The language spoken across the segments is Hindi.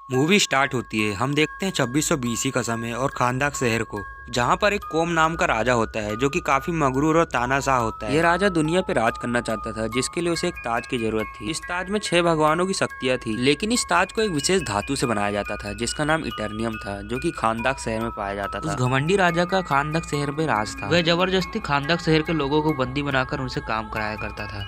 मूवी स्टार्ट होती है। हम देखते हैं 2620 का समय और खानदाक शहर को, जहाँ पर एक कोम नाम का राजा होता है जो कि काफी मगरूर और तानाशाह होता है। ये राजा दुनिया पे राज करना चाहता था, जिसके लिए उसे एक ताज की जरूरत थी। इस ताज में 6 भगवानों की शक्तियां थी, लेकिन इस ताज को एक विशेष धातु से बनाया जाता था जिसका नाम इटर्नियम था, जो कि खानदाक शहर में पाया जाता था। उस घमंडी राजा का खानदाक शहर में राज था। वह जबरदस्ती खानदाक शहर के लोगों को बंदी बनाकर उनसे काम कराया करता था।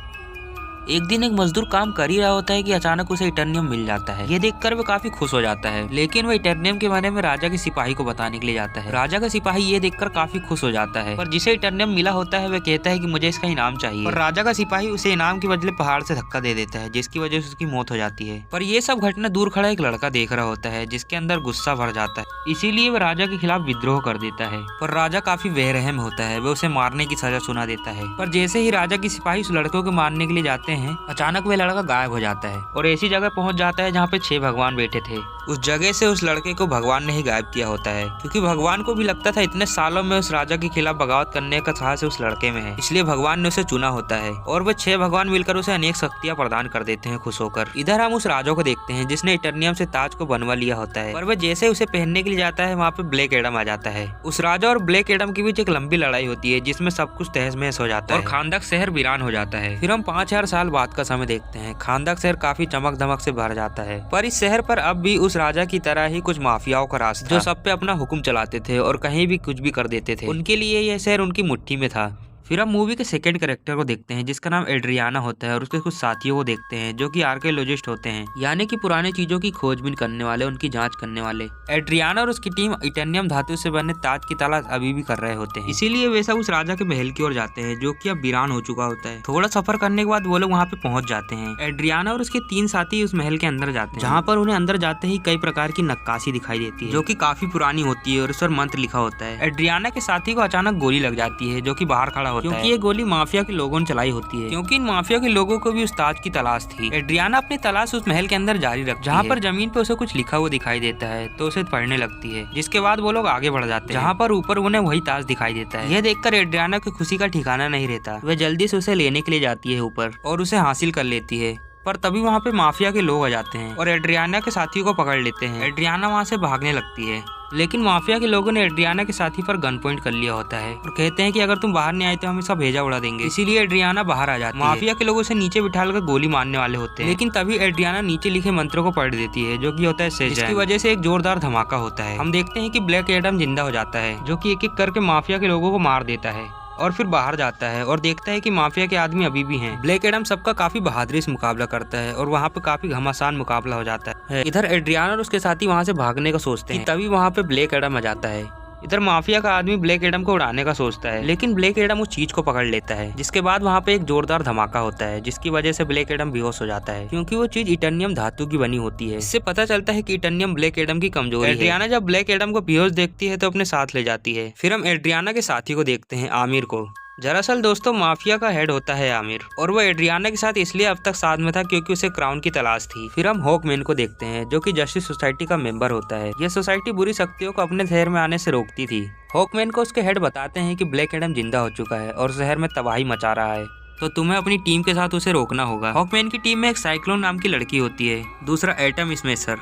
एक दिन एक मजदूर काम कर ही रहा होता है कि अचानक उसे इटर्नियम मिल जाता है। ये देखकर वह काफी खुश हो जाता है, लेकिन वह इटर्नियम के बारे में राजा के सिपाही को बताने के लिए जाता है। राजा का सिपाही ये देखकर काफी खुश हो जाता है, पर जिसे इटर्नियम मिला होता है वह कहता है कि मुझे इसका इनाम चाहिए। और राजा का सिपाही उसे इनाम के बदले पहाड़ से धक्का दे देता है, जिसकी वजह से उसकी मौत हो जाती है। पर यह सब घटना दूर खड़ा एक लड़का देख रहा होता है, जिसके अंदर गुस्सा भर जाता है। इसीलिए वह राजा के खिलाफ विद्रोह कर देता है। पर राजा काफी बेरहम होता है, वह उसे मारने की सजा सुना देता है। पर जैसे ही राजा के सिपाही उस लड़के को मारने के लिए जाते हैं, अचानक वह लड़का गायब हो जाता है और ऐसी जगह पहुंच जाता है जहाँ पे 6 भगवान बैठे थे। उस जगह से उस लड़के को भगवान ने ही गायब किया होता है, क्योंकि भगवान को भी लगता था इतने सालों में उस राजा के खिलाफ बगावत करने का साहस उस लड़के में है, इसलिए भगवान ने उसे चुना होता है। और वह 6 भगवान मिलकर उसे अनेक शक्तियां प्रदान कर देते हैं खुश होकर। इधर हम उस राजा को देखते हैं जिसने इटर्नियम से ताज को बनवा लिया होता है, पर वह जैसे उसे पहनने के लिए जाता है वहाँ पे ब्लैक एडम आ जाता है। उस राजा और ब्लैक एडम के बीच एक लंबी लड़ाई होती है, जिसमें सब कुछ तहस महस हो जाता है और खानदाक शहर वीरान हो जाता है। फिर हम 5000 साल बाद का समय देखते हैं। खानदाक शहर काफी चमक धमक से भर जाता है, पर इस शहर पर अब भी उस राजा की तरह ही कुछ माफियाओं का राज था, जो सब पे अपना हुक्म चलाते थे और कहीं भी कुछ भी कर देते थे। उनके लिए यह शहर उनकी मुट्ठी में था। फिर हम मूवी के सेकंड कैरेक्टर को देखते हैं, जिसका नाम एड्रियाना होता है, और उसके कुछ साथियों को देखते हैं जो कि आर्कियोलॉजिस्ट होते हैं, यानी कि पुराने चीजों की खोजबीन करने वाले, उनकी जांच करने वाले। एड्रियाना और उसकी टीम इटर्नियम धातु से बने ताज की तलाश अभी भी कर रहे होते हैं, इसीलिए वे सब उस राजा के महल की ओर जाते हैं, जो कि अब वीरान हो चुका होता है। थोड़ा सफर करने के बाद वो लोग वहाँ पे पहुंच जाते हैं। एड्रियाना और उसके 3 साथी उस महल के अंदर जाते हैं, जहाँ पर उन्हें अंदर जाते ही कई प्रकार की नक्काशी दिखाई देती है, जो कि काफी पुरानी होती है और उस पर मंत्र लिखा होता है। एड्रियाना के साथी को अचानक गोली लग जाती है, जो कि बाहर खड़ा होता है, क्योंकि ये गोली माफिया के लोगों ने चलाई होती है, क्योंकि इन माफिया के लोगों को भी उस ताज की तलाश थी। एड्रियाना अपनी तलाश उस महल के अंदर जारी रखती है, जहाँ पर जमीन पे उसे कुछ लिखा हुआ दिखाई देता है, तो उसे पढ़ने लगती है, जिसके बाद वो लोग आगे बढ़ जाते हैं, जहाँ पर ऊपर उन्हें वही ताज दिखाई देता है। यह देखकर एड्रियाना की खुशी का ठिकाना नहीं रहता। वह जल्दी से उसे लेने के लिए जाती है ऊपर और उसे हासिल कर लेती है। पर तभी वहाँ पे माफिया के लोग आ जाते हैं और एड्रियाना के साथी को पकड़ लेते हैं। एड्रियाना वहाँ से भागने लगती है, लेकिन माफिया के लोगों ने एड्रियाना के साथी पर गन पॉइंट कर लिया होता है और कहते हैं कि अगर तुम बाहर नहीं आए तो हम इसका भेजा उड़ा देंगे। इसीलिए एड्रियाना बाहर आ जाती है। माफिया के लोग उसे नीचे बिठाकर गोली मारने वाले होते हैं, लेकिन तभी एड्रियाना नीचे लिखे मंत्रों को पढ़ देती है, जो कि होता है सेजान, जिसकी वजह से एक जोरदार धमाका होता है। हम देखते हैं कि ब्लैक एडम जिंदा हो जाता है, जो कि एक एक करके माफिया के लोगों को मार देता है और फिर बाहर जाता है और देखता है कि माफिया के आदमी अभी भी हैं। ब्लैक एडम सबका काफी बहादुरी से मुकाबला करता है और वहाँ पे काफी घमासान मुकाबला हो जाता है। इधर एड्रियाना और उसके साथी वहाँ से भागने का सोचते हैं, तभी वहाँ पे ब्लैक एडम आ जाता है। इधर माफिया का आदमी ब्लैक एडम को उड़ाने का सोचता है, लेकिन ब्लैक एडम उस चीज को पकड़ लेता है, जिसके बाद वहाँ पे एक जोरदार धमाका होता है, जिसकी वजह से ब्लैक एडम बेहोश हो जाता है, क्योंकि वो चीज इटर्नियम धातु की बनी होती है। इससे पता चलता है कि इटर्नियम ब्लैक एडम की कमजोरी है। एड्रियाना जब ब्लैक एडम को बेहोश देखती है तो अपने साथ ले जाती है। फिर हम एड्रियाना के साथी को देखते हैं, आमिर को। दरअसल दोस्तों माफिया का हेड होता है आमिर, और वो एड्रियाना के साथ इसलिए अब तक साथ में था क्योंकि उसे क्राउन की तलाश थी। फिर हम हॉकमैन को देखते हैं, जो कि जस्टिस सोसाइटी का मेंबर होता है। यह सोसाइटी बुरी शक्तियों को अपने शहर में आने से रोकती थी। हॉकमैन को उसके हेड बताते हैं कि ब्लैक एडम जिंदा हो चुका है और शहर में तबाही मचा रहा है, तो तुम्हें अपनी टीम के साथ उसे रोकना होगा। हॉकमैन की टीम में एक साइक्लोन नाम की लड़की होती है, दूसरा एटम स्मैशर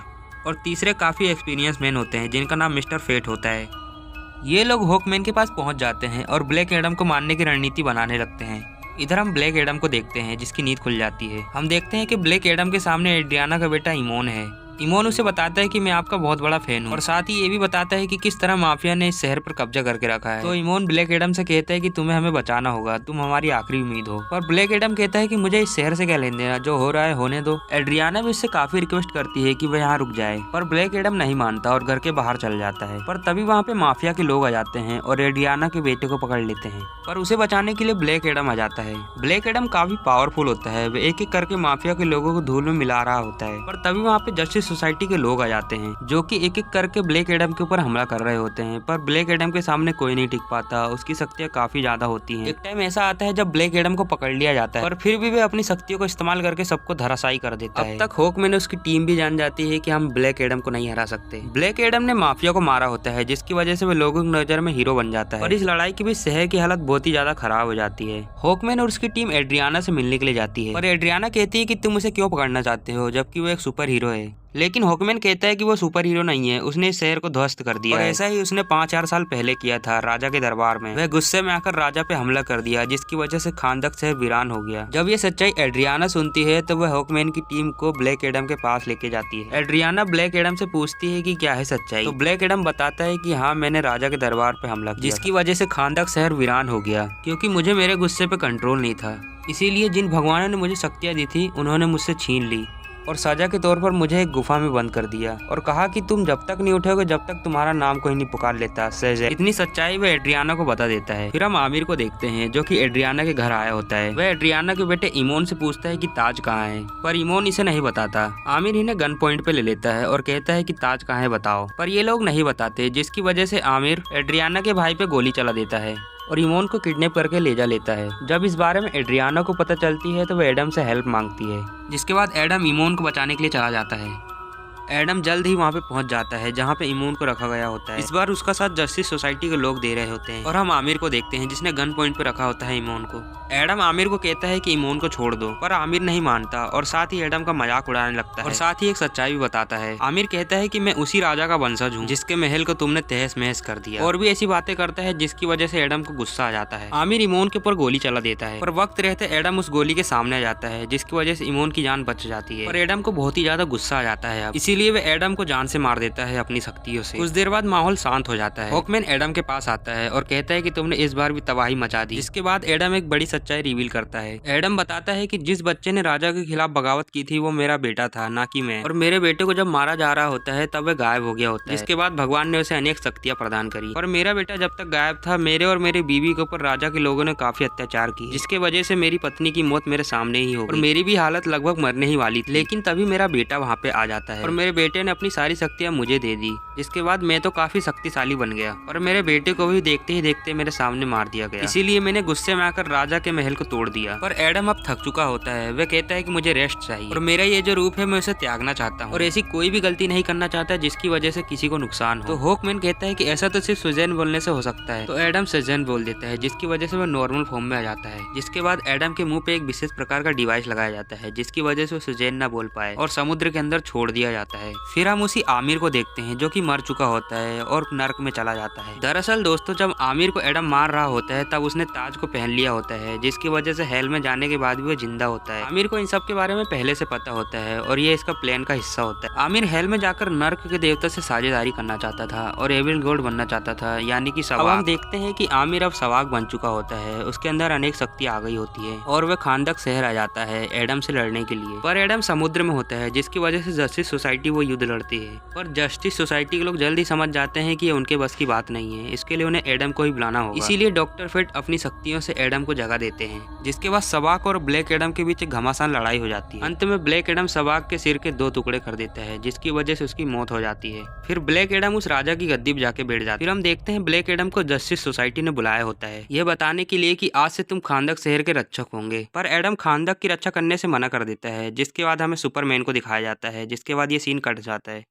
और तीसरे काफी एक्सपीरियंस मैन होते हैं, जिनका नाम मिस्टर फेट होता है। ये लोग हॉकमैन के पास पहुंच जाते हैं और ब्लैक एडम को मारने की रणनीति बनाने लगते हैं। इधर हम ब्लैक एडम को देखते हैं, जिसकी नींद खुल जाती है। हम देखते हैं कि ब्लैक एडम के सामने एड्रियाना का बेटा इमोन है। इमोन उसे बताता है कि मैं आपका बहुत बड़ा फैन हूँ, और साथ ही ये भी बताता है कि किस तरह माफिया ने इस शहर पर कब्जा करके रखा है। तो इमोन ब्लैक एडम से कहता है कि तुम्हें हमें बचाना होगा, तुम हमारी आखिरी उम्मीद हो। पर ब्लैक एडम कहता है कि मुझे इस शहर से क्या लेन देना, जो हो रहा है होने दो। एड्रियाना भी इससे काफी रिक्वेस्ट करती है कि वह यहाँ रुक जाए, पर ब्लैक एडम नहीं मानता और घर के बाहर चल जाता है। पर तभी वहाँ पे माफिया के लोग आ जाते हैं और एड्रियाना के बेटे को पकड़ लेते हैं, पर उसे बचाने के लिए ब्लैक एडम आ जाता है। ब्लैक एडम काफी पावरफुल होता है, वह एक एक करके माफिया के लोगों को धूल में मिला रहा होता है। पर तभी वहाँ पे जस्टिस सोसाइटी के लोग जाते हैं, जो कि एक एक करके ब्लैक एडम के ऊपर हमला कर रहे होते हैं। पर ब्लैक एडम के सामने कोई नहीं टिक पाता, उसकी शक्तियां काफी ज्यादा होती हैं। एक टाइम ऐसा आता है जब ब्लैक एडम को पकड़ लिया जाता है, पर फिर भी वे अपनी शक्तियों को इस्तेमाल करके सबको धराशायी कर देता है। अब तक हॉकमैन और उसकी टीम भी जान जाती है कि हम ब्लैक एडम को नहीं हरा सकते। ब्लैक एडम ने माफिया को मारा होता है, जिसकी वजह से वे लोगों की नजर में हीरो बन जाता है, और इस लड़ाई के बीच शहर की हालत बहुत ही ज्यादा खराब हो जाती है। हॉकमैन और उसकी टीम एड्रियाना से मिलने के लिए जाती है, पर एड्रियाना कहती है कि तुम उसे क्यों पकड़ना चाहते हो, जबकि वो एक सुपर हीरो है। लेकिन हॉकमैन कहता है कि वो सुपर हीरो नहीं है, उसने इस शहर को ध्वस्त कर दिया और ऐसा ही उसने 5-4 साल पहले किया था राजा के दरबार में। वह गुस्से में आकर राजा पे हमला कर दिया, जिसकी वजह से खानदक शहर वीरान हो गया। जब ये सच्चाई एड्रियाना सुनती है तो वह हॉकमैन की टीम को ब्लैक एडम के पास लेके जाती है। एड्रियाना ब्लैक एडम से पूछती है कि क्या है सच्चाई, तो ब्लैक एडम बताता है कि हाँ, मैंने राजा के दरबार पे हमला किया, जिसकी वजह से खानदक शहर वीरान हो गया, क्योंकि मुझे मेरे गुस्से पे कंट्रोल नहीं था। इसीलिए जिन भगवानों ने मुझे शक्तियाँ दी थी उन्होंने मुझसे छीन ली और सजा के तौर पर मुझे एक गुफा में बंद कर दिया और कहा कि तुम जब तक नहीं उठोगे जब तक तुम्हारा नाम कोई नहीं पुकार लेता। सेज़र इतनी सच्चाई वह एड्रियाना को बता देता है। फिर हम आमिर को देखते हैं जो कि एड्रियाना के घर आया होता है। वह एड्रियाना के बेटे इमोन से पूछता है कि ताज कहाँ है, पर इमोन इसे नहीं बताता। आमिर इन्हें गन पॉइंट पे ले लेता है और कहता है कि ताज कहाँ है बताओ, पर ये लोग नहीं बताते, जिसकी वजह से आमिर एड्रियाना के भाई पे गोली चला देता है और इमोन को किडनैप करके ले जा लेता है। जब इस बारे में एड्रियाना को पता चलती है तो वह एडम से हेल्प मांगती है, जिसके बाद एडम इमोन को बचाने के लिए चला जाता है। एडम जल्द ही वहाँ पे पहुंच जाता है जहाँ पे इमोन को रखा गया होता है। इस बार उसका साथ जस्टिस सोसाइटी के लोग दे रहे होते हैं और हम आमिर को देखते हैं जिसने गन पॉइंट पे रखा होता है इमोन को। एडम आमिर को कहता है कि इमोन को छोड़ दो, पर आमिर नहीं मानता और साथ ही एडम का मजाक उड़ाने लगता है और साथ ही एक सच्चाई भी बताता है। आमिर कहता है कि मैं उसी राजा का वंशज हूँ जिसके महल को तुमने तहस महस कर दिया, और भी ऐसी बातें करता है जिसकी वजह से एडम को गुस्सा आ जाता है। आमिर इमोन के ऊपर गोली चला देता है, पर वक्त रहते एडम उस गोली के सामने आ जाता है, जिसकी वजह से इमोन की जान बच जाती है। और एडम को बहुत ही ज्यादा गुस्सा आ जाता है, इसीलिए वह एडम को जान से मार देता है अपनी शक्तियों से। कुछ देर बाद माहौल शांत हो जाता है। हॉकमैन एडम के पास आता है और कहता है कि तुमने इस बार भी तबाही मचा दी। जिसके बाद एडम एक बड़ी सच्चाई रिवील करता है। एडम बताता है कि जिस बच्चे ने राजा के खिलाफ बगावत की थी वो मेरा बेटा था, ना कि मैं, और मेरे बेटे को जब मारा जा रहा होता है तब वह गायब हो गया होता है। जिसके बाद भगवान ने उसे अनेक शक्तियां प्रदान करी, और मेरा बेटा जब तक गायब था मेरे और मेरी बीवी के ऊपर राजा के लोगों ने काफी अत्याचार की, जिसके वजह से मेरी पत्नी की मौत मेरे सामने ही हो गई और मेरी भी हालत लगभग मरने ही वाली थी। लेकिन तभी मेरा बेटा वहाँ पे आ जाता है और मेरे बेटे ने अपनी सारी शक्तियां मुझे दे दी, जिसके बाद मैं तो काफी शक्तिशाली बन गया और मेरे बेटे को भी देखते ही देखते मेरे सामने मार दिया गया। इसीलिए मैंने गुस्से में आकर राजा के महल को तोड़ दिया। पर एडम अब थक चुका होता है। वह कहता है कि मुझे रेस्ट चाहिए और मेरा ये जो रूप है मैं उसे त्यागना चाहता हूँ और ऐसी कोई भी गलती नहीं करना चाहता जिसकी वजह से किसी को नुकसान हो। तो हॉकमैन कहता है कि ऐसा तो सिर्फ सुजैन बोलने से हो सकता है, तो एडम सुजैन बोल देता है, जिसकी वजह से वह नॉर्मल फॉर्म में आ जाता है। जिसके बाद एडम के मुंह पे एक विशेष प्रकार का डिवाइस लगाया जाता है, जिसकी वजह से सुजैन ना बोल पाए और समुद्र के अंदर छोड़ दिया जाता है। फिर हम उसी आमिर को देखते हैं जो कि मर चुका होता है और नर्क में चला जाता है। दरअसल दोस्तों, जब आमिर को एडम मार रहा होता है तब उसने ताज को पहन लिया होता है, जिसकी वजह से हेल में जाने के बाद भी वो जिंदा होता है। आमिर को इन सब के बारे में पहले से पता होता है और ये इसका प्लान का हिस्सा होता है। आमिर हेल में जाकर नर्क के देवता से साझेदारी करना चाहता था और एविल गॉड बनना चाहता था, यानी कि सवाग। अब हम देखते हैं कि आमिर अब सवाग बन चुका होता है, उसके अंदर अनेक शक्ति आ गई होती है और वह खानदक शहर आ जाता है एडम से लड़ने के लिए। पर एडम समुद्र में होता है, जिसकी वजह से जस्टिस सोसाइटी वो युद्ध लड़ती है। पर जस्टिस सोसाइटी के लोग जल्दी समझ जाते हैं कि ये उनके बस की बात नहीं है, इसके लिए उन्हें एडम को ही बुलाना होगा। इसीलिए डॉक्टर फेट अपनी शक्तियों से एडम को जगह देते हैं, जिसके बाद सवाग और ब्लैक एडम के बीच एक घमासान लड़ाई हो जाती है। अंत में ब्लैक एडम सवाग के सिर के 2 टुकड़े कर देता है, जिसकी वजह से उसकी मौत हो जाती है। फिर ब्लैक एडम उस राजा की गद्दी पर जाके बैठ जाता है। फिर हम देखते हैं ब्लैक एडम को जस्टिस सोसाइटी ने बुलाया होता है, यह बताने के लिए कि आज से तुम खानदक शहर के रक्षक होंगे। पर एडम खानदक की रक्षा करने से मना कर देता है, जिसके बाद हमें सुपरमैन को दिखाया जाता है, जिसके बाद ये सीन कट जाता है।